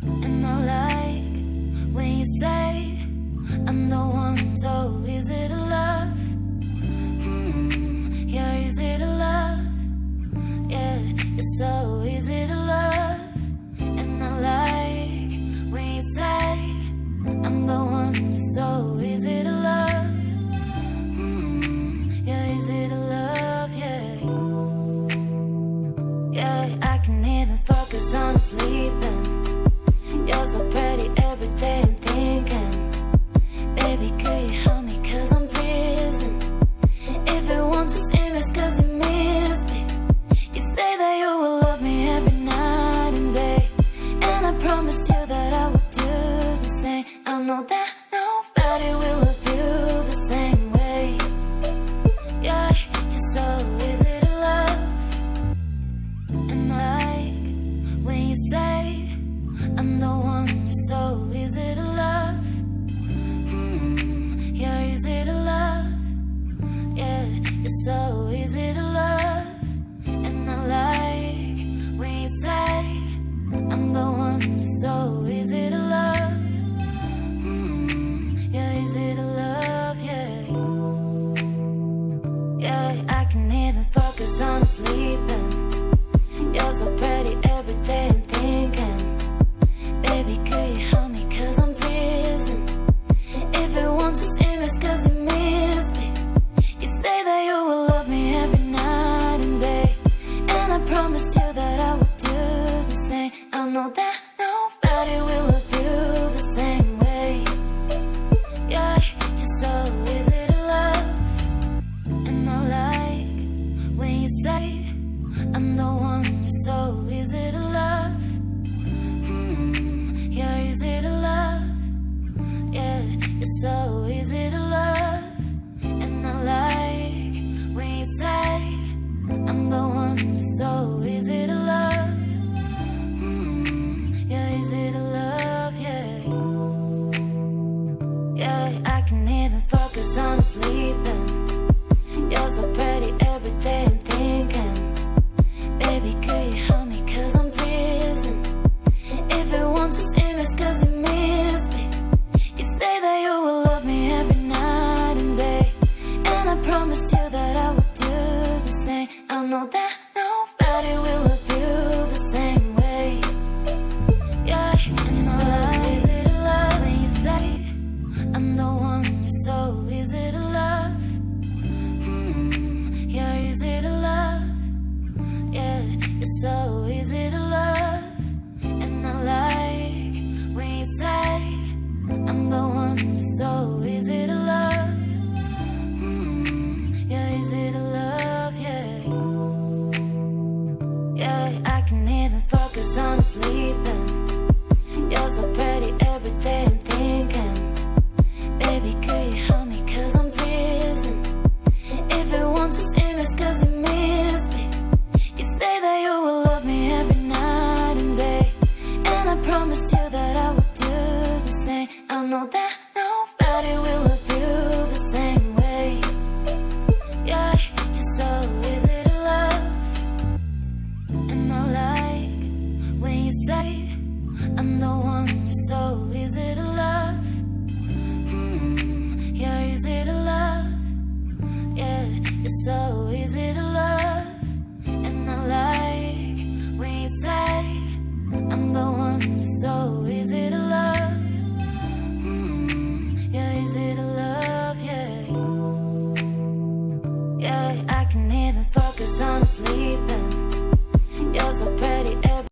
And I like when you say I'm the one, so easy to love. You're easy to love. Yeah, you're so easy to love. And I like when you say I'm the one, you're so easy to love. You're easy to love, yeah. Yeah, I can even focus on sleeping. You're so pretty every day I'm thinking, baby, could you help me cause I'm freezing. If you want to see me it's cause you miss me. You say that you will love me every night and day, and I promised you that I would do the same. I know that nobody will love you the same way. Yeah, you're so easy to love. And I like when you say I'm the one, you're so easy to love. You're easy to love. Yeah, you're so easy to love. And I like when you say I'm the one, you're so easy to love. You're easy to love, yeah. Yeah, I can even focus on sleeping. You're so pretty every day I'm thinking, baby, could you help me cause I'm freezing. If you want to see me it's cause you miss me. You say that you will love me every night and day, and I promised you that I would do the same. I know that nobody will love you the same way. Yeah, you're so easy to love. And I like when you say I'm the one, you're so easy to love. You're easy to love. Yeah, you're so easy to love. And I like when you say I'm the one, you're so easy to love. You're easy to love, yeah. Yeah, I can even focus on sleeping. You're so pretty every day I'm thinking, baby, could you help me cause I'm freezing. If you want to see me it's cause you miss me. You say that you will love me every night and day, and I promised you that I would do the same. I know that nobody will love you the same way. Yeah, and you're so easy to love when you say I'm the one, you're so easy to love. You're easy to love. Yeah, you're so easy to love. And I like when you say I'm the one, you're so easy to love. You're easy to love, yeah. Yeah, I can even focus on sleeping. You're so pretty every day I'm thinking, baby, could you help me cause I'm freezing. If you want to see me it's cause you miss me. You say that you will love me every night and day, and I promised you that I would do the same. I know that nobody will love you the same way. Yeah, you're so easy to love. And I like when you say I'm the one, you're so easy to love. You're easy to love. Yeah, you're so easy to love. And I like when you say I'm the one, you're so easy to love. You're easy to love, yeah. Yeah, I can even focus on sleep.